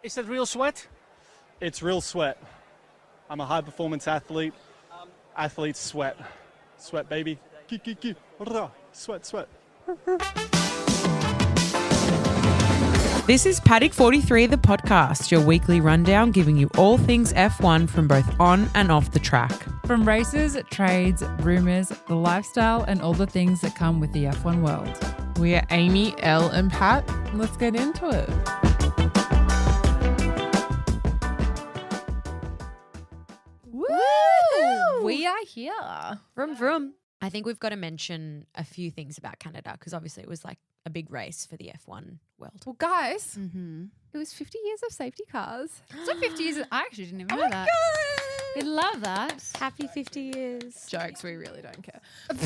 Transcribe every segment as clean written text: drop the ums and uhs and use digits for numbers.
Is that real sweat? It's real sweat. I'm a high-performance athlete. Athletes sweat. Sweat, baby. Sweat, sweat. This is Paddock 43, the podcast, your weekly rundown giving you all things F1 from both on and off the track. From races, trades, rumours, the lifestyle, and all the things that come with the F1 world. We are Amy, Elle, and Pat. Let's get into it. Woo! We are here. Vroom, vroom. I think we've got to mention a few things about Canada because obviously it was like a big race for the F1 world. Well, guys, It was 50 years of safety cars. So 50 years. I actually didn't even know that. I love that. Happy 50 years. jokes, we really don't care.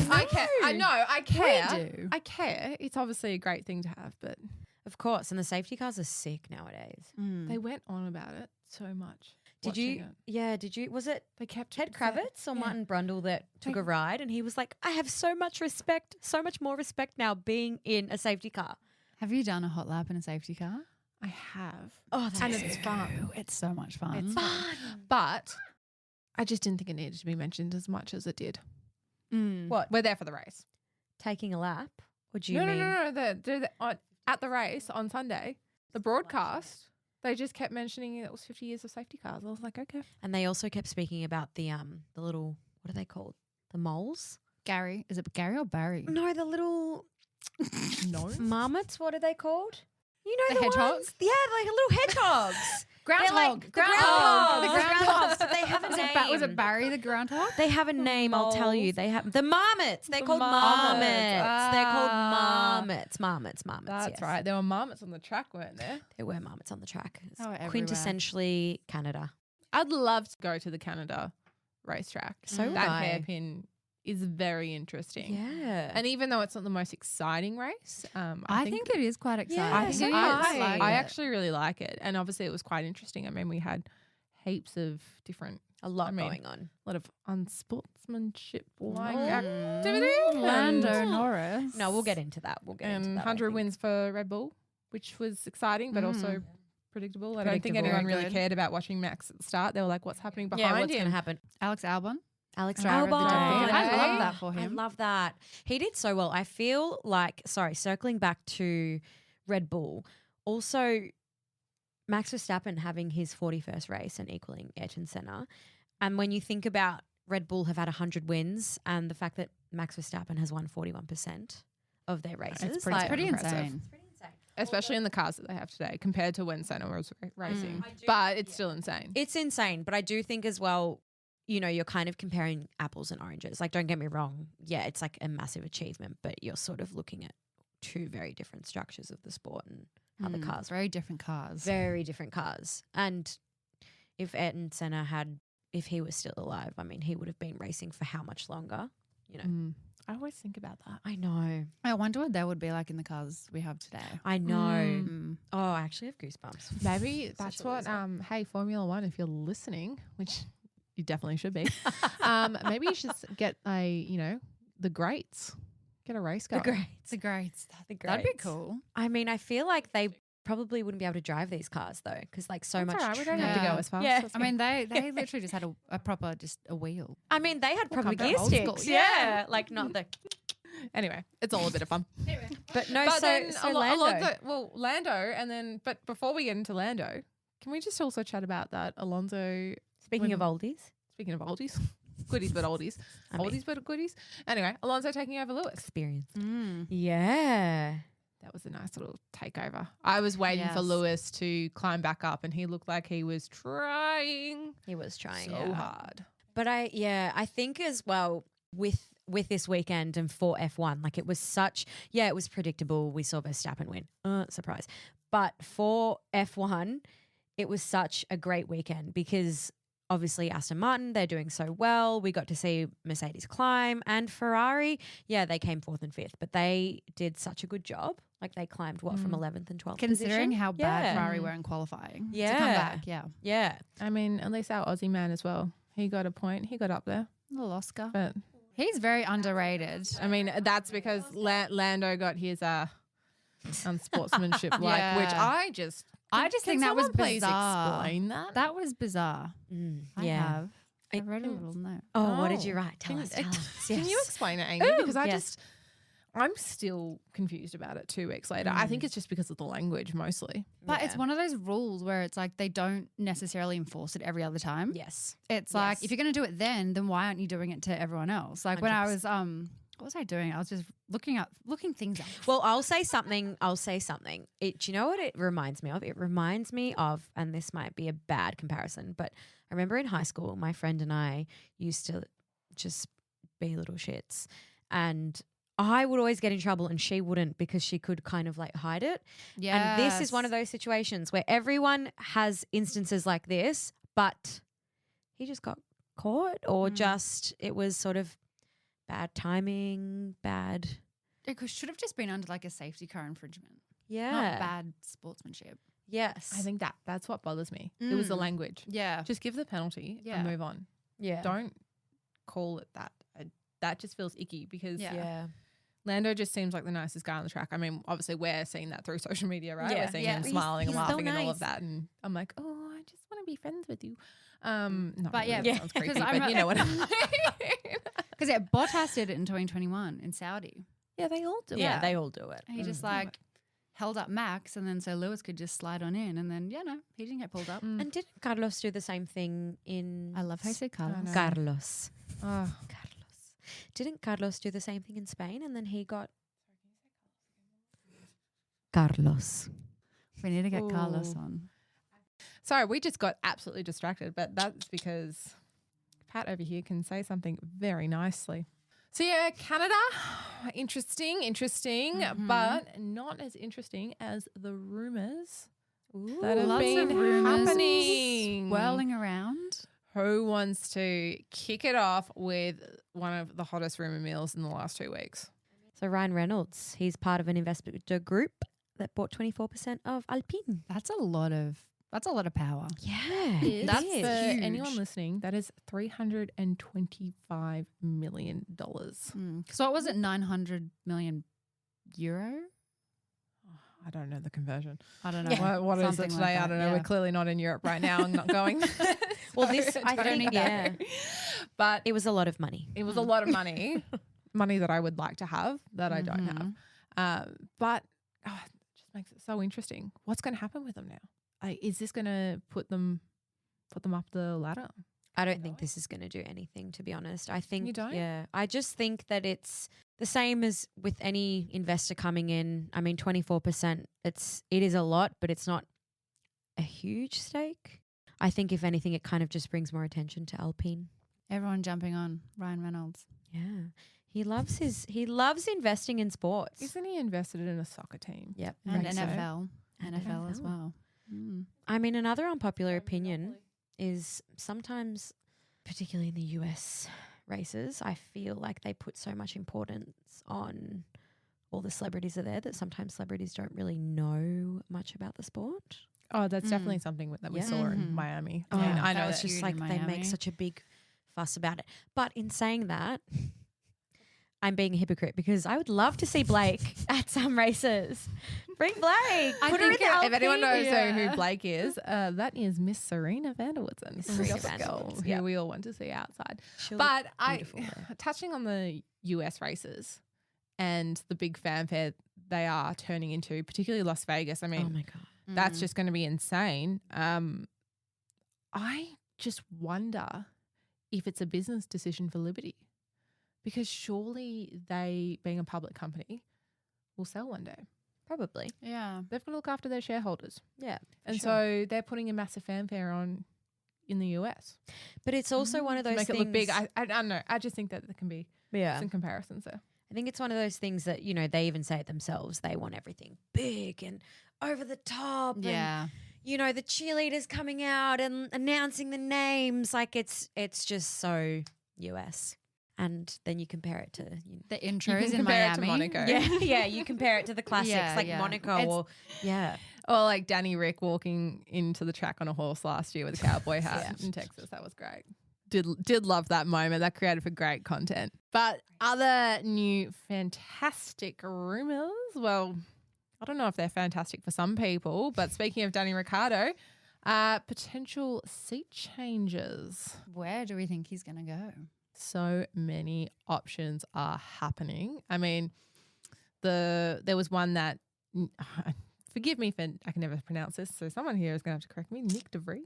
I care. I know, I care. We do. I care. It's obviously a great thing to have, but Of course. And the safety cars are sick nowadays. they went on about it so much. Did you? Yeah, did you? Was it They kept Ted Kravitz or Martin Brundle that took a ride and he was like, I have so much respect, so much more respect now being in a safety car. Have you done a hot lap in a safety car? I have. Oh, that's And it's fun. It's so much fun. It's fun. But I just didn't think it needed to be mentioned as much as it did. What? We're there for the race. Taking a lap? What do you No, mean? no. At the race on Sunday, the broadcast, they just kept mentioning it was 50 years of safety cars. I was like, okay. And they also kept speaking about the little, what are they called? The moles? Gary. Is it Gary or Barry? No, the little No. marmots. What are they called? You know The the hedgehog? ones? Yeah, like little hedgehogs. Groundhog. They're like The groundhogs. The The groundhog. groundhogs. But they have a Was name. was it Barry the groundhog? They have a name, I'll tell you. They have the marmots. They're called marmots. They're called marmots. Marmots. That's yes. right. There were marmots on the track, weren't there? There were marmots on the track. It's Oh, everywhere. quintessentially Canada. I'd love to go to the Canada racetrack. So would that I. hairpin is very interesting. Yeah. And even though it's not the most exciting race, I think it is quite exciting. Yeah, I think so I, like I it. actually really like it. And obviously it was quite interesting. I mean, we had heaps of different, a lot I mean, going on. a lot of unsportsmanship like Mm. activity. Lando and, Norris. No, we'll get into that. We'll get into and that. 100 wins for Red Bull, which was exciting, but also predictable. I don't think Predictable. anyone Very really good. cared about watching Max at the start. They were like, what's happening behind Yeah, what's him? going to happen? Alex Albon. Alex Driver of the Albon. day. I Yeah. love that for I him. love that. He did so well. I feel like, circling back to Red Bull, also Max Verstappen having his 41st race and equaling Ayrton Senna. And when you think about Red Bull have had 100 wins and the fact that Max Verstappen has won 41% of their races. It's pretty Pretty impressive. insane. Especially in the cars that they have today compared to when Senna was racing. But it's still insane. It's insane, but I do think as well, you know, you're kind of comparing apples and oranges. Like, don't get me wrong. Yeah, it's like a massive achievement, but you're sort of looking at two very different structures of the sport and how the cars Very different cars. very different cars. And if Ayrton Senna if he was still alive, I mean, he would have been racing for how much longer? You know, I always think about that. I know. I wonder what they would be like in the cars we have today. I know. Mm. Oh, I actually have goosebumps. Maybe Such that's a what, loser. hey, Formula One, if you're listening, which you definitely should be, maybe you should get the greats. Get a race going. The greats. That'd be cool. I mean, I feel like they probably wouldn't be able to drive these cars though, because like so That's much. all right, we don't have to Yeah. go as fast. Yeah. That's I mean, they literally just had a proper just a wheel. I mean, they had probably come gear back old school. sticks. Yeah, like not the. Anyway, it's all a bit of fun. But no, But so then so a lot Lando. Lando, and then, but before we get into Lando, can we just also chat about that Alonso? Speaking of oldies, Speaking of oldies, goodies but oldies, I mean- oldies but goodies. Anyway, Alonso taking over Lewis. experience. Mm. Yeah. That was a nice little takeover. I was waiting for Yes. Lewis to climb back up, and he looked like he was trying He was trying so hard. But I think as well with this weekend and for F1, like it was it was predictable. We saw Verstappen win. Surprise. But for F1, it was such a great weekend because obviously Aston Martin, they're doing so well. We got to see Mercedes climb, and Ferrari, they came 4th and 5th, but they did such a good job. Like they climbed from 11th and 12th Considering position. how bad Yeah. Ferrari were in qualifying. To Yeah. come back, yeah. Yeah. I mean, at least our Aussie man as well. He got a point. He got up there. A little Oscar. But He's very underrated. I mean, that's because Lando got his unsportsmanship, which Yeah. I just I just think that was please bizarre. explain that? That was bizarre. I yeah. have. I read a little note. Oh, what did you write? Tell Can- us. Tell us. Can you Yes. explain it, Amy? Because yes. I'm still confused about it 2 weeks later. I think it's just because of the language mostly. But it's one of those rules where it's like they don't necessarily enforce it every other time. Yes. It's like if you're going to do it then why aren't you doing it to everyone else? Like when I was what was I doing? I was just looking things up. Well, I'll say something. Do you know what it reminds me of? It reminds me of, and this might be a bad comparison, but I remember in high school, my friend and I used to just be little shits, and I would always get in trouble and she wouldn't because she could kind of like hide it. Yeah. And this is one of those situations where everyone has instances like this, but he just got caught or just it was sort of bad timing, bad. It should have just been under like a safety car infringement. Yeah. Not bad sportsmanship. Yes. I think that's what bothers me. It was the language. Yeah. Just give the penalty Yeah. and move on. Yeah. Don't call it that. That just feels icky because Yeah. Lando just seems like the nicest guy on the track. I mean, obviously we're seeing that through social media, right? Yeah. We're seeing Yeah. him He's- smiling and he's so laughing and all nice. of that. And I'm like, oh, I just want to be friends with you. Not But really, yeah, that sounds creepy, 'cause I'm but you know what I mean. Because Bottas did it in 2021 in Saudi. Yeah, they all do Yeah, it. they all do it. And he just like held up Max and then so Lewis could just slide on in and then, he didn't get pulled up. And didn't Carlos do the same thing in I love how you say Carlos. know. Carlos? Oh, Carlos. Didn't Carlos do the same thing in Spain and then he got Carlos? We need to get Carlos Ooh. on. sorry, we just got absolutely distracted, but that's because Pat over here can say something very nicely. So yeah, Canada, interesting, but not as interesting as the rumours that have Lots been of rumours happening. swirling around. Who wants to kick it off with one of the hottest rumour mills in the last 2 weeks? So Ryan Reynolds, he's part of an investor group that bought 24% of Alpine. That's a lot of power. Yeah. That's it for is. huge. anyone listening. That is $325 million. So what was it, 900 million euro? I don't know the conversion. I don't know. What is it Something today? like I that, don't know. yeah. We're clearly not in Europe right now and not going. Well, this, I don't think, know. yeah. But It was a lot of money. it was a lot of money, money that I would like to have that I don't Mm-hmm. have. But it just makes it so interesting. What's going to happen with them now? Is this going to put them up the ladder? I don't think this is going to do anything, to be honest. I think, You don't? yeah, I just think that it's the same as with any investor coming in. I mean, 24%, it is a lot, but it's not a huge stake. I think if anything, it kind of just brings more attention to Alpine. Everyone jumping on Ryan Reynolds. Yeah. He loves investing in sports. Isn't he invested in a soccer team? Yep. And Think so. NFL. NFL as well. I mean, another unpopular opinion is sometimes, particularly in the US races, I feel like they put so much importance on all the celebrities are there that sometimes celebrities don't really know much about the sport. Oh, that's definitely something that we Yeah. saw in Miami. Oh, And I know that was that. It's just huge like in they make Miami. such a big fuss about it. But in saying that, I'm being a hypocrite because I would love to see Blake at some races. Bring Blake. Put her in the If anyone knows Alpine. who Blake is, that is Miss Serena Vanderwoodson, Miss from Serena Gossip Girl, Vanderwoodson, who yeah. we all want to see outside. She'll But look I, beautiful there. touching on the US races and the big fanfare they are turning into, particularly Las Vegas. I mean, Oh my God. that's just going to be insane. I just wonder if it's a business decision for Liberty, because surely they, being a public company, will sell one day. Probably. Yeah. They've got to look after their shareholders. Yeah. And sure. so they're putting a massive fanfare on in the US But it's also one of to those make things. it look big. I don't know. I just think that there can be Yeah. some comparisons there. I think it's one of those things that, you know, they even say it themselves. They want everything big and over the top. Yeah. And, you know, the cheerleaders coming out and announcing the names. Like it's just so US. And then you compare it to, you know, The You intros can in compare it to Miami. Monaco. yeah, you compare it to the classics Yeah, like yeah. Monaco It's- or, yeah. Or like Danny Rick walking into the track on a horse last year with a cowboy hat in Texas. That was great. Did love that moment. That created for great content. But other new fantastic rumors, well, I don't know if they're fantastic for some people, but speaking of Danny Ricciardo, potential seat changes. Where do we think he's going to go? So many options are happening. I mean, there was one that, forgive me for I can never pronounce this, so someone here is going to have to correct me. Nick DeVries.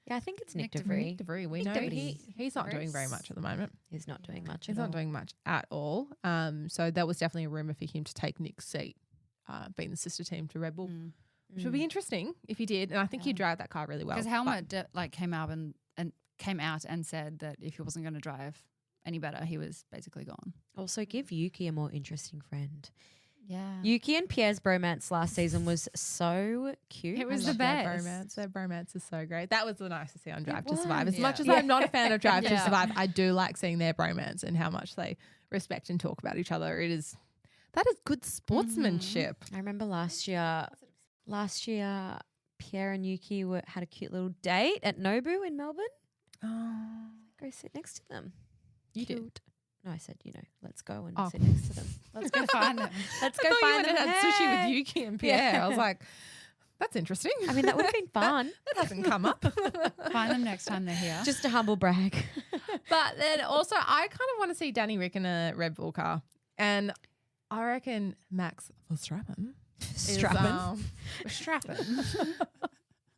Yeah, I think it's Nick Nick DeVries. Nick DeVries. We Nick know DeVries. he's not doing very much at the moment. He's not doing much He's at not all. doing much at all. So that was definitely a rumor for him to take Nick's seat, being the sister team to Red Bull, which would be interesting if he did. And I think he'd drive that car really well. Because Helmut came out and said that if he wasn't going to drive any better, he was basically gone. Also, give Yuki a more interesting friend. Yeah. Yuki and Pierre's bromance last season was so cute. It was I the love best. Their bromance is so great. That was the nice to see on Drive to was. Survive. As Yeah. much as I'm not a fan of Drive to Yeah. Survive, I do like seeing their bromance and how much they respect and talk about each other. That is good sportsmanship. I remember last year, Pierre and Yuki had a cute little date at Nobu in Melbourne. Oh, Go sit next to them. you did. Cute. No, I said, sit next to them. Let's go find them. Let's I go thought you find went them. and had sushi with Hey. Yuki and Pierre. I was like, that's interesting. I mean, that would have been fun. that hasn't come up. Find them next time they're here. Just a humble brag. But then also, I kind of want to see Danny Rick in a Red Bull car. And I reckon Max Verstappen. Strapping. Strapping.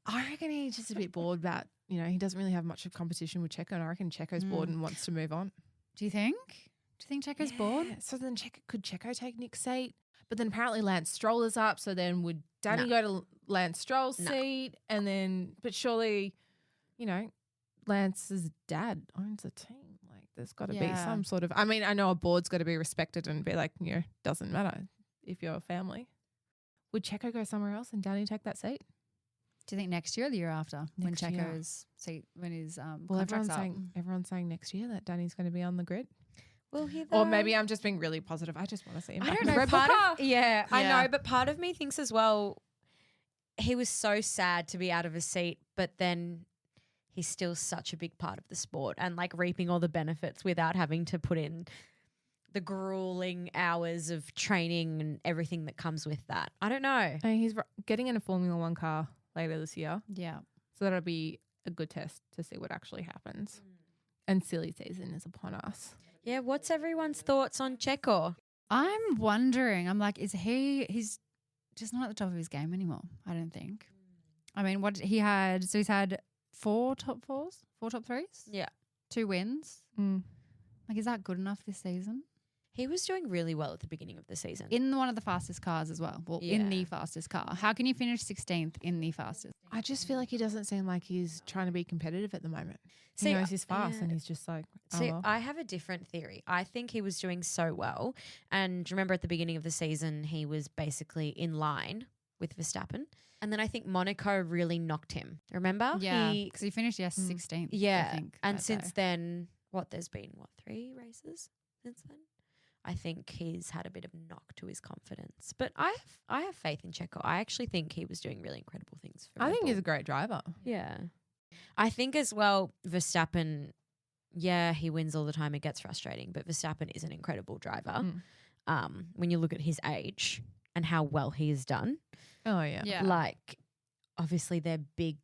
I reckon he's just a bit bored about, he doesn't really have much of competition with Checo. And I reckon Checo's bored and wants to move on. Do you think Checo's bored? So then could Checo take Nick's seat? But then apparently Lance Stroll is up. So then would Danny go to Lance Stroll's seat? And then, but surely, Lance's dad owns a team. Like there's got to be Yeah. some sort of, I mean, I know a board's got to be respected and be like, doesn't matter if you're a family. Would Checo go somewhere else and Danny take that seat? Do you think next year or the year after Next when year. Checo's seat when his Well, contract's up? everyone's saying next year that Danny's going to be on the grid. Will he Or maybe I'm just being really positive. I just want to see him. I back don't in the know. Red Bull car. I Yeah. know, but part of me thinks as well, he was so sad to be out of his seat, but then he's still such a big part of the sport and like reaping all the benefits without having to put in the grueling hours of training and everything that comes with that. I don't know. And he's getting in a Formula One car later this year. Yeah. So that'll be a good test to see what actually happens. And silly season is upon us. Yeah, what's everyone's thoughts on Checo? I'm wondering. I'm like, he's just not at the top of his game anymore, I don't think. I mean, he's had 4 top 4s, 4 top 3s, Yeah. 2 wins. Like, is that good enough this season? He was doing really well at the beginning of the season. In one of the fastest cars as well. Well, in Yeah. the fastest car. How can you finish 16th in the fastest? I just feel like he doesn't seem like he's trying to be competitive at the moment. See, He knows he's fast yeah. and he's just like, See, well. I have a different theory. I think he was doing so well. And remember at the beginning of the season, he was basically in line with Verstappen. And then I think Monaco really knocked him. Remember? Yeah, He- because he finished 16th. yeah. I think, and that since day. then, there's been 3 races since then? I think he's had a bit of knock to his confidence. But I have faith in Checo. I actually think he was doing really incredible things for I Red think Bull. he's a great driver. Yeah. I think as well, Verstappen, yeah, he wins all the time. It gets frustrating, but Verstappen is an incredible driver. When you look at his age and how well he has done, Oh, yeah. Yeah. like obviously they're big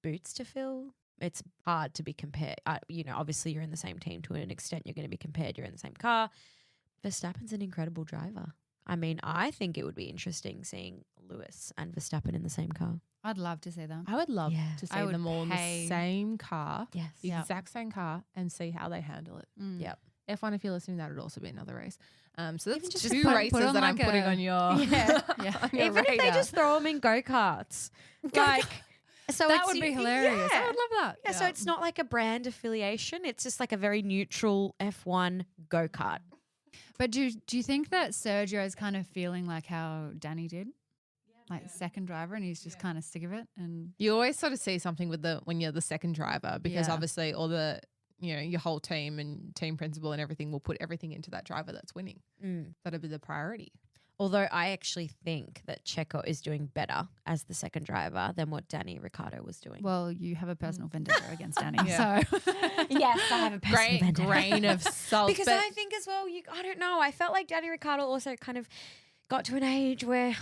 boots to fill. It's hard to be compared. Obviously you're in the same team to an extent. You're going to be compared. You're in the same car. Verstappen's an incredible driver. I mean, I think it would be interesting seeing Lewis and Verstappen in the same car. I'd love to see that. I would love Yeah. to see I would them all in pay- the same car, Yes. the Yeah. exact same car, and see how they handle it. Yep. F1, if you're listening, that would also be another race. So that's just 2 put races on that I'm like putting a- on your, Yeah. on your Even if they radar. just throw them in go-karts. Like, so That it's- would be hilarious. Yeah. I would love that. Yeah, so it's not like a brand affiliation. It's just like a very neutral F1 go-kart. But do you think that Sergio is kind of feeling like how Danny did? Like second driver and he's just kind of sick of it and You always sort of see something with when you're the second driver, because Yeah. obviously all the, your whole team and team principal and everything will put everything into that driver that's winning. That'll be the priority. Although I actually think that Checo is doing better as the second driver than what Danny Ricciardo was doing. well, you have a personal vendetta against Danny. Yeah. So yes, I have a personal vendetta. Grain of salt. Because but I think as well, I don't know, I felt like Danny Ricciardo also kind of got to an age where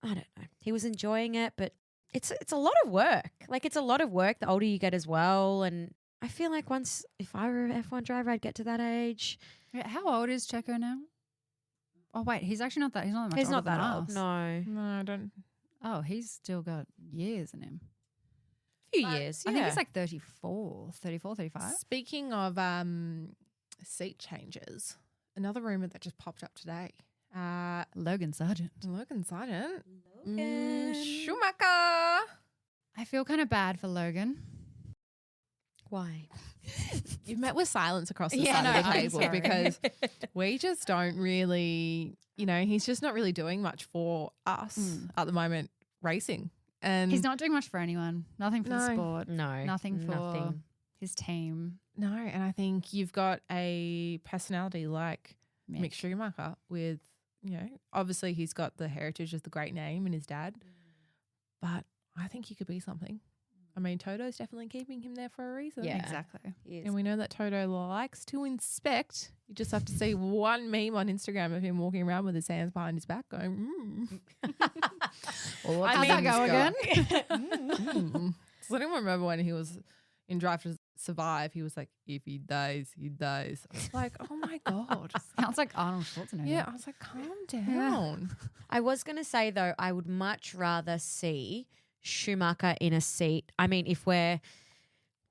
I don't know. He was enjoying it, but it's a lot of work. Like, it's a lot of work the older you get as well. And I feel like if I were an F1 driver, I'd get to that age. Yeah, how old is Checo now? Oh wait, he's actually not that. He's not that much. He's older not that than old. us. No. No, I don't. Oh, he's still got years in him. A few years. I Yeah. think he's like 34, 35. Speaking of seat changes, another rumor that just popped up today. Logan Sargent. Logan Sargent. Logan. Schumacher. I feel kind of bad for Logan. Why? You've met with silence across the Yeah, side no, of the I'm table sorry. because we just don't really, he's just not really doing much for us at the moment racing. And He's not doing much for anyone. Nothing for the No. sport. No. Nothing for his team. No, and I think you've got a personality like Mick Schumacher with, obviously he's got the heritage of the great name and his dad, but I think he could be something. I mean, Toto's definitely keeping him there for a reason. Yeah. Exactly. He is. And we know that Toto likes to inspect. You just have to see one meme on Instagram of him walking around with his hands behind his back going, Well, How's that go again? Does anyone remember when he was in Drive to Survive? He was like, if he dies, he dies. I was like, oh my God. Sounds like Arnold Schwarzenegger. Yeah, I was like, calm down. I was going to say, though, I would much rather see Schumacher in a seat. I mean, if we're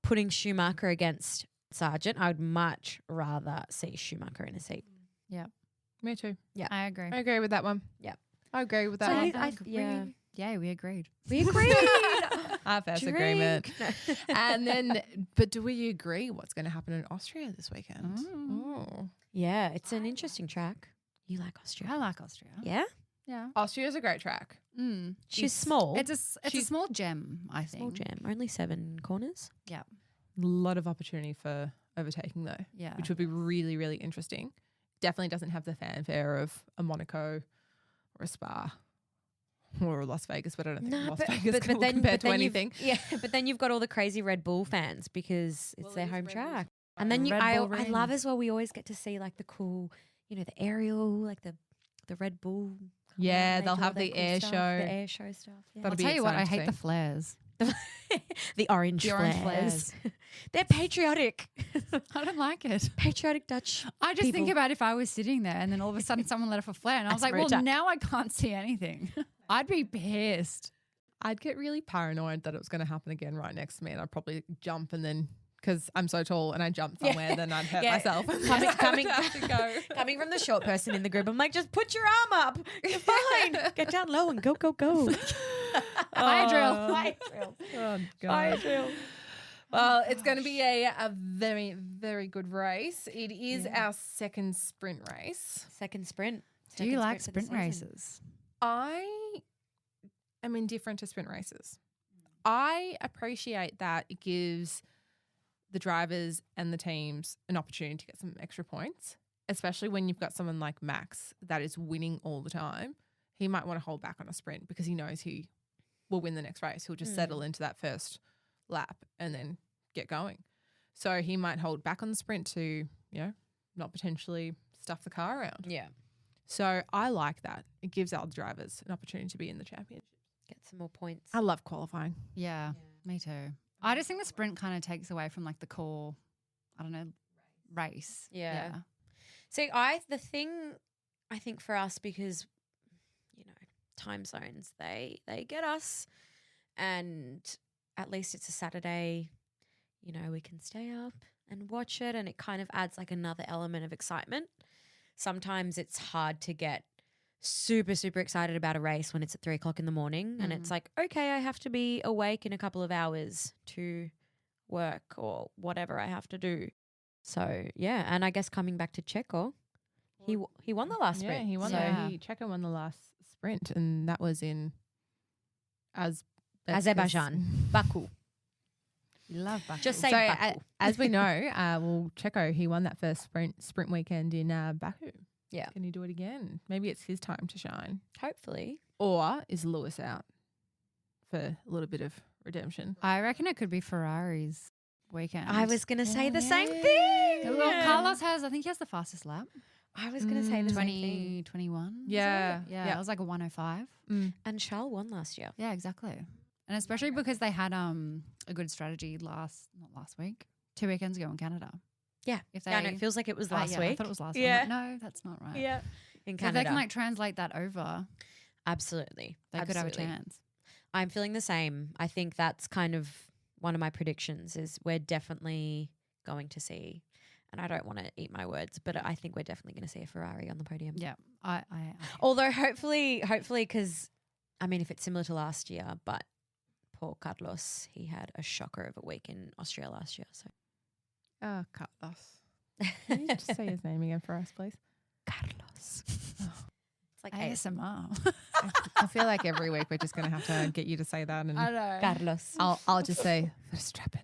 putting Schumacher against Sargent, I would much rather see Schumacher in a seat. Me too. I agree. I agree with that one. Yeah. I agree with that So one. yeah. Yeah, we agreed. We agreed. Our first Drink. agreement. And then, but do we agree what's going to happen in Austria this weekend? Oh. Yeah, it's an interesting track. You like Austria? I like Austria. Yeah? Yeah. Austria's a great track. She's small. It's a small gem, I think. Small jam. Only 7 corners. Yeah. A lot of opportunity for overtaking though, Yeah. which would be really, really interesting. Definitely doesn't have the fanfare of a Monaco or a Spa or a Las Vegas, but I don't think Las Vegas can compare to anything. Yeah, but then you've got all the crazy Red Bull fans because it's their home track. And then Red I Bull love Ring. as well, we always get to see like the cool, the aerial, like the Red Bull. Yeah, They they'll do all have their the cool air stuff, show. The air show stuff. Yeah. That'll I'll be tell you what, I exciting hate to the flares. The orange The orange flares. flares. They're patriotic. I don't like it. Patriotic Dutch. I just think people. about if I was sitting there and then all of a sudden someone let off a flare and I was That's like, well, very now I can't see anything. I'd be pissed. I'd get really paranoid that it was going to happen again right next to me, and I'd probably jump and then, because I'm so tall and I jump somewhere, then I'd hurt Yeah. myself. Coming I'd have to go. coming from the short person in the group, I'm like, just put your arm up. You're fine. Get down low and go, go, go. Fire drill. Fire drill. Oh, Fire God. drill. Well, it's going to be a very, very good race. It is our second sprint race. Second sprint. Do you Second like for the sprint season. races? I am indifferent to sprint races. I appreciate that it gives the drivers and the teams an opportunity to get some extra points, especially when you've got someone like Max that is winning all the time. He might want to hold back on a sprint because he knows he will win the next race. He'll just settle into that first lap and then get going. So he might hold back on the sprint to, not potentially stuff the car around. Yeah. So I like that. It gives our drivers an opportunity to be in the championship. Get some more points. I love qualifying. Yeah, me too. I just think the sprint kind of takes away from like the core, I don't know, race. Yeah. See, the thing I think for us, because time zones, they get us, and at least it's a Saturday, we can stay up and watch it, and it kind of adds like another element of excitement. Sometimes it's hard to get super, super excited about a race when it's at 3 o'clock in the morning and it's like, okay, I have to be awake in a couple of hours to work or whatever I have to do. So, yeah. And I guess coming back to Checo, he won the last sprint. Yeah, he won. So Checo won the last sprint, and that was in Azerbaijan, Baku. Love Baku. Just say So Baku. as we know, Checo, he won that first sprint weekend in Baku. Yeah. Can he do it again? Maybe it's his time to shine. Hopefully. Or is Lewis out for a little bit of redemption? I reckon it could be Ferrari's weekend. I was going to say the same thing. Well, Carlos I think he has the fastest lap. I was going to say the same thing. 2021. Yeah. Yeah. It was like a 105. And Charles won last year. Yeah, exactly. And especially because they had a good strategy not last week, 2 weekends ago in Canada. Yeah. If they, Yeah, no, it feels like it was last yeah, week. I thought it was last Yeah. week. No, that's not right. Yeah. In So if Canada. they can like translate that over, Absolutely. they could have a Absolutely. chance. I'm feeling the same. I think that's kind of one of my predictions is we're definitely going to see, and I don't want to eat my words, but I think we're definitely going to see a Ferrari on the podium. Yeah. I Although hopefully, because, I mean, if it's similar to last year, but poor Carlos, he had a shocker of a week in Austria last year. So Carlos. Can you just say his name again for us, please? Carlos. It's like ASMR. I feel like every week we're just going to have to get you to say that, and know. Carlos. I'll just say Verstappen.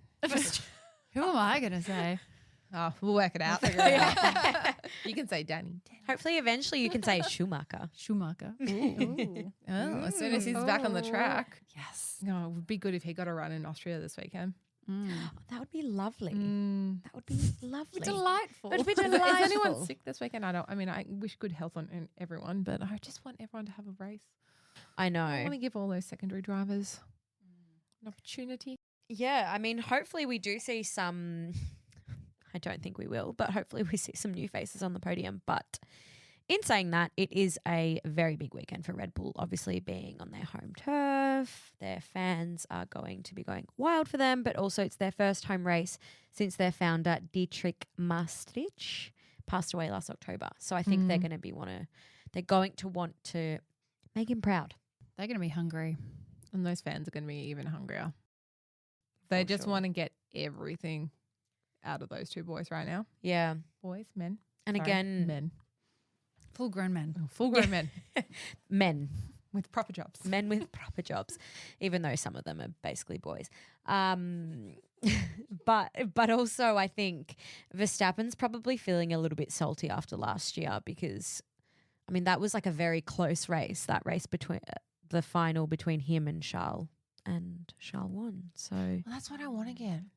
Who am I going to say? Oh, we'll work it out. You can say Danny. Hopefully, eventually you can say Schumacher. Schumacher. Oh, as soon as he's back on the track. Yes. No, it would be good if he got a run in Austria this weekend. That would be lovely. That would be lovely. Delightful. It would be Is delightful. anyone sick this weekend? I wish good health on everyone, but I just want everyone to have a race. I know. I want to give all those secondary drivers an opportunity. Yeah, I mean, hopefully we do see some. I don't think we will, but hopefully we see some new faces on the podium. But in saying that, it is a very big weekend for Red Bull, obviously being on their home turf. Their fans are going to be going wild for them, but also it's their first home race since their founder, Dietrich Maastricht, passed away last October. So I think they're going to want to make him proud. They're going to be hungry. And those fans are going to be even hungrier. They just want to get everything out of those two boys right now. Yeah. Boys, men. And Sorry, again, men. Full grown men. Full grown men men. with proper jobs. Men with proper jobs, even though some of them are basically boys. But also I think Verstappen's probably feeling a little bit salty after last year because, I mean, that was like a very close race, that race between the final between him and Charles won. So Well, that's what I want again.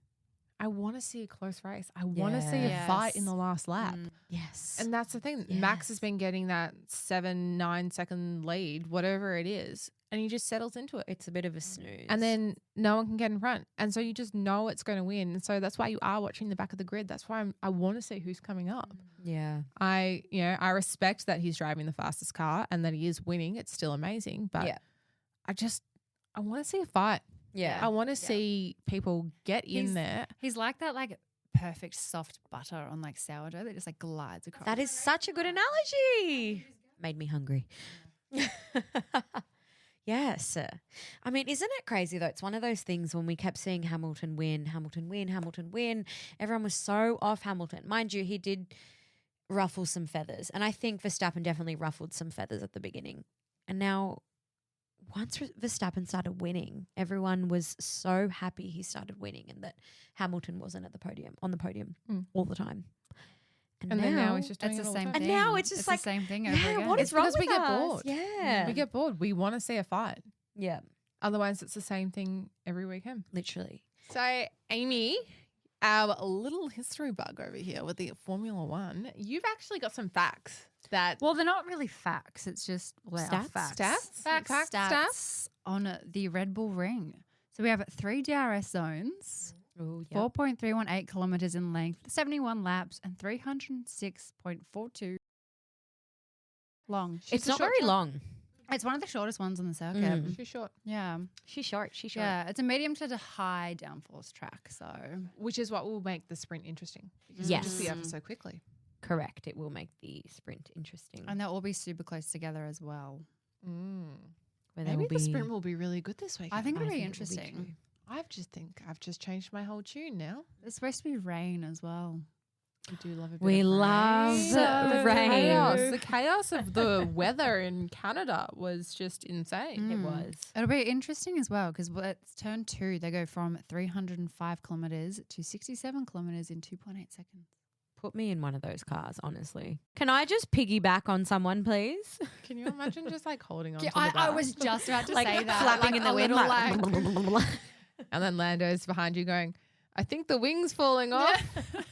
I want to see a close race. I want to see a Yes. fight in the last lap. yes. And that's the thing. Max has been getting that 7-9 second lead, whatever it is, and he just settles into it. It's a bit of a snooze. And then no one can get in front. And so you just know it's going to win. And so that's why you are watching the back of the grid. That's why I want to see who's coming up. yeah. I respect that he's driving the fastest car and that he is winning. It's still amazing. But Yeah. I want to see a fight. Yeah. I want to see people get in there. He's like that like perfect soft butter on like sourdough that just like glides across. That is such a good analogy. Made me hungry. Yes. I mean, isn't it crazy though? It's one of those things when we kept seeing Hamilton win. Everyone was so off Hamilton. Mind you, he did ruffle some feathers. And I think Verstappen definitely ruffled some feathers at the beginning. And now once Verstappen started winning, everyone was so happy he started winning and that Hamilton wasn't at the podium, on the podium all the time. And then now he's just doing It's it the all same the thing. time. And now it's just like, the same thing over yeah, again. what It's is wrong because with we get us? bored. Yeah. We get bored. We want to see a fight. Yeah, Otherwise, it's the same thing every weekend. literally. So, Amy, our little history bug over here with the Formula One, you've actually got some facts that Well, they're not really facts. It's just they are Stats? facts. Stats? Facts, Facts, stats on the Red Bull Ring. So we have 3 DRS zones, Oh, 4.318 kilometers in length, 71 laps, and 306.42 long. It's not very long. It's one of the shortest ones on the circuit. she's short, Yeah. She's short. She's Yeah. It's a medium to high downforce track. So which is what will make the sprint interesting. Because it'll just be Yes. over so quickly. Correct. It will make the sprint interesting. and they'll all be super close together as well. Where there Maybe will the be- sprint will be really good this weekend. I think it'll be it will interesting. too. I've just changed my whole tune now. It's supposed to be rain as well. We do love a bit We of love rain. rain. Chaos. The chaos of the weather in Canada was just insane. It was. It'll be interesting as well because it's turn 2. They go from 305 kilometers to 67 kilometers in 2.8 seconds. Put me in one of those cars, honestly. Can I just piggyback on someone, please? Can you imagine just like holding on to the I back? was just about to Like say that. flapping like in the a wind. little, Like, And then Lando's behind you going, I think the wing's falling off.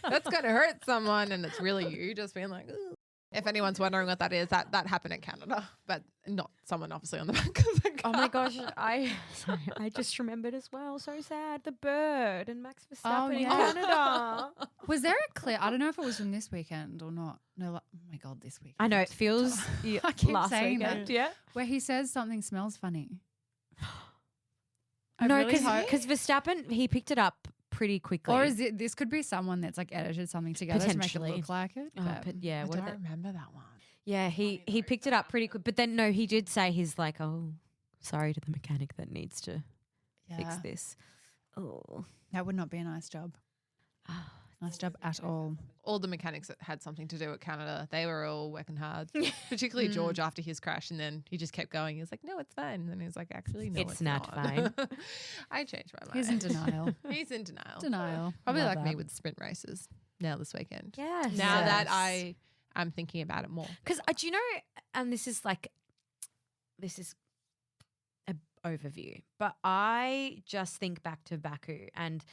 That's going to hurt someone. And it's really you just being like, ooh. If anyone's wondering what that is, that happened in Canada, but not someone obviously on the back of the car. Oh my gosh, I just remembered as well. So sad. The bird and Max Verstappen in yeah. Canada. Was there a clip? I don't know if it was from this weekend or not. No, oh my God, this weekend. I know it feels I keep last saying weekend. that. Yeah. Where he says something smells funny. No, really hope- because Verstappen, he picked it up pretty quickly. Or is it? This could be someone that's like edited something together to make it Potentially. look like it. Oh, but yeah, I what don't are they? remember that one. Yeah, he picked it up pretty quick. But then no, he did say he's like, oh, sorry to the mechanic that needs to fix this. Oh, That would not be a nice job. Nice job at all. All the mechanics that had something to do with Canada, they were all working hard. Particularly George after his crash, and then he just kept going. He was like, "No, it's fine." And then he was like, "Actually, no, It's not fine." I changed my mind. He's in denial. He's in denial. Denial. Probably Love like me that. with sprint races now this weekend. yes. Now that I'm thinking about it more. Because do you know, and this is a overview, but I just think back to Baku, and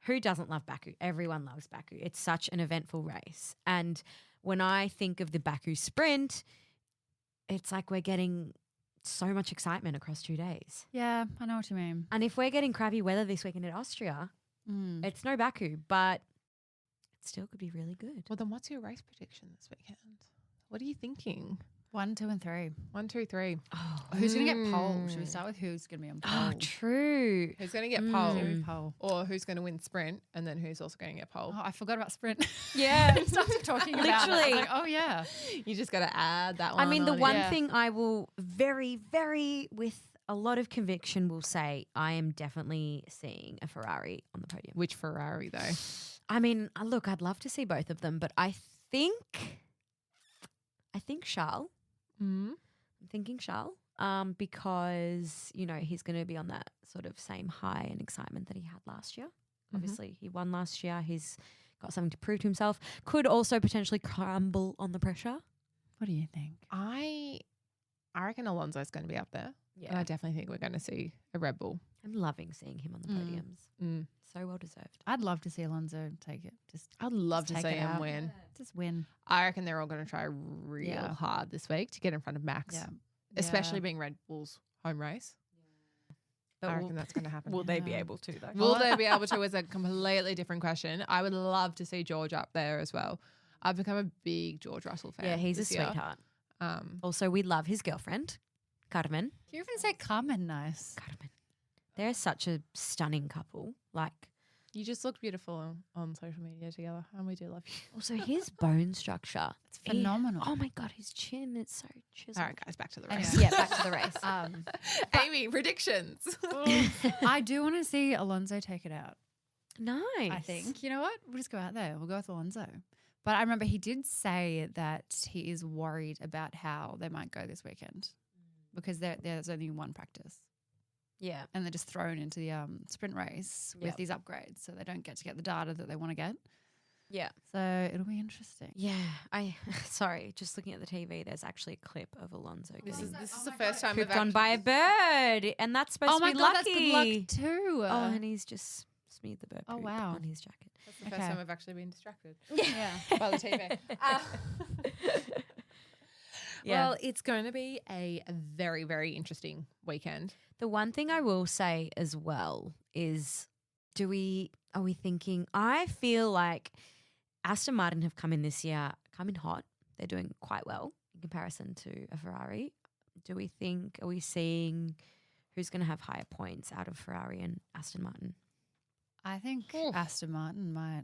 who doesn't love Baku? Everyone loves Baku. It's such an eventful race. And when I think of the Baku sprint, it's like we're getting so much excitement across 2 days. Yeah, I know what you mean. And if we're getting crappy weather this weekend in Austria, it's no Baku, but it still could be really good. Well, then what's your race prediction this weekend? What are you thinking? 1, 2, and 3. 1, 2, 3. Who's going to get pole? Should we start with who's going to be on pole? Oh, true. Who's going to get pole? Pole. Or who's going to win sprint, and then who's also going to get pole? Oh, I forgot about sprint. Yeah. Started talking about it. I was Literally. like, oh yeah. You just got to add that one. I mean, the on. one Yeah. thing I will very, very, with a lot of conviction, will say I am definitely seeing a Ferrari on the podium. Which Ferrari though? I mean, look, I'd love to see both of them, but I think Charles. I'm thinking Charles, because he's going to be on that sort of same high and excitement that he had last year. Obviously, he won last year. He's got something to prove to himself. Could also potentially crumble on the pressure. What do you think? I reckon Alonso's going to be up there. Yeah, And I definitely think we're going to see a Red Bull. I'm loving seeing him on the podiums. So well deserved. I'd love to see Alonso take it. I'd love to Just see take it him out. win. Just win. I reckon they're all going to try real hard this week to get in front of Max, Yeah. especially being Red Bull's home race. But I reckon that's going to happen. will they be able to though? Will they be able to is a completely different question. I would love to see George up there as well. I've become a big George Russell fan. Yeah, he's a this year. sweetheart. Also, we love his girlfriend, Carmen. Do you even say Carmen nice? Carmen. They're such a stunning couple. Like, You just look beautiful on social media together, and we do love you. also his bone structure. It's phenomenal. Oh my God, his chin is so chiseled. All right, guys, back to the Anyway. race. Yeah, back to the race. Amy, predictions. I do want to see Alonso take it out. Nice. I think. You know what? We'll just go out there. We'll go with Alonso. But I remember he did say that he is worried about how they might go this weekend because there's only one practice Yeah. and they're just thrown into the sprint race with Yep. these upgrades, so they don't get to get the data that they want to get. Yeah. So it'll be interesting. Yeah. Sorry, just looking at the TV, there's actually a clip of Alonso This getting is the first time we've pooped on by a bird, and that's supposed Oh to my be God, lucky. that's good luck too. Oh, and he's just smeared the bird Oh, poop wow. on his jacket. That's the first Okay. time I've actually been distracted yeah. by the TV. Yeah. Well, it's going to be a very, very interesting weekend. The one thing I will say as well is, are we thinking? I feel like Aston Martin have come in hot. They're doing quite well in comparison to a Ferrari. Are we seeing who's going to have higher points out of Ferrari and Aston Martin? I think Aston Martin might.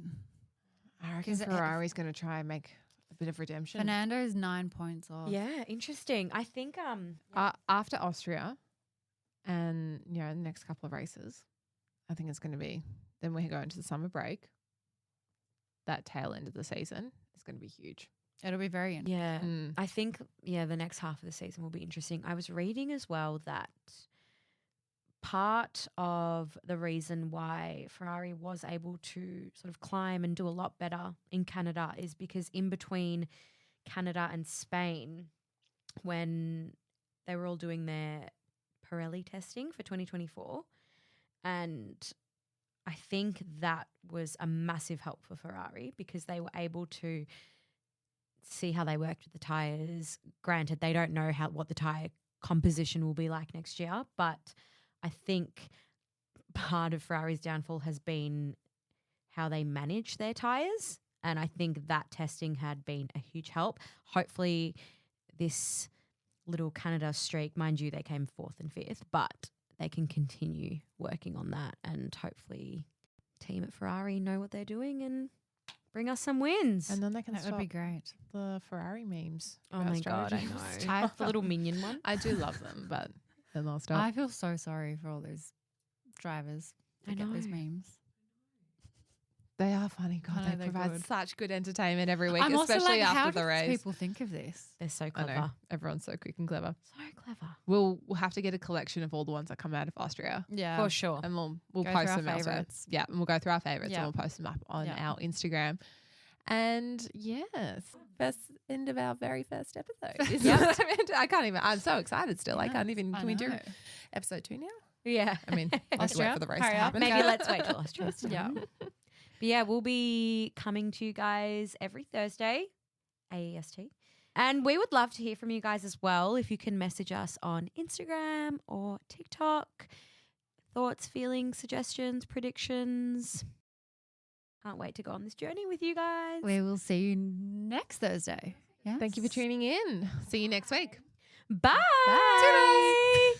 I reckon 'Cause Ferrari's going to try and make a bit of redemption. Fernando's 9 points off. Yeah, interesting. I think After Austria and, the next couple of races, I think it's going to be, then we go into the summer break. That tail end of the season is going to be huge. It'll be very interesting. yeah, I think the next half of the season will be interesting. I was reading as well that part of the reason why Ferrari was able to sort of climb and do a lot better in Canada is because in between Canada and Spain, when they were all doing their Pirelli testing for 2024, and I think that was a massive help for Ferrari because they were able to see how they worked with the tyres. Granted, they don't know what the tyre composition will be like next year, but I think part of Ferrari's downfall has been how they manage their tyres, and I think that testing had been a huge help. Hopefully this little Canada streak, mind you, they came 4th and 5th, but they can continue working on that, and hopefully team at Ferrari know what they're doing and bring us some wins. And then they can That would stop be great. the Ferrari memes. Oh about my God, I strategy. know. The little minion one. I do love them, but they're lost up. I feel so sorry for all those drivers I that get those know. memes. They are funny. God, I know they they're provide good. such good entertainment every week, I'm also especially like, how after the do race. people think of this? They're so I clever. know. Everyone's so quick and clever. So clever. We'll have to get a collection of all the ones that come out of Austria. Yeah. For sure. And we'll Go through post our them elsewhere. favourites. Yeah, and we'll go through our favorites Yeah. and we'll post them up on Yeah. our Instagram. And yes, first end of our very first episode. Is what I meant. I can't even. I'm so excited still. I can't even. Can we do know. episode 2 now? Yeah. I mean, let's wait Austria, for the race to hurry up. happen. Maybe let's wait till Austria's Yeah. done. But yeah, we'll be coming to you guys every Thursday, AEST. And we would love to hear from you guys as well. If you can message us on Instagram or TikTok, thoughts, feelings, suggestions, predictions. Can't wait to go on this journey with you guys. We will see you next Thursday. Yes. Thank you for tuning in. See you next week. Bye. Bye.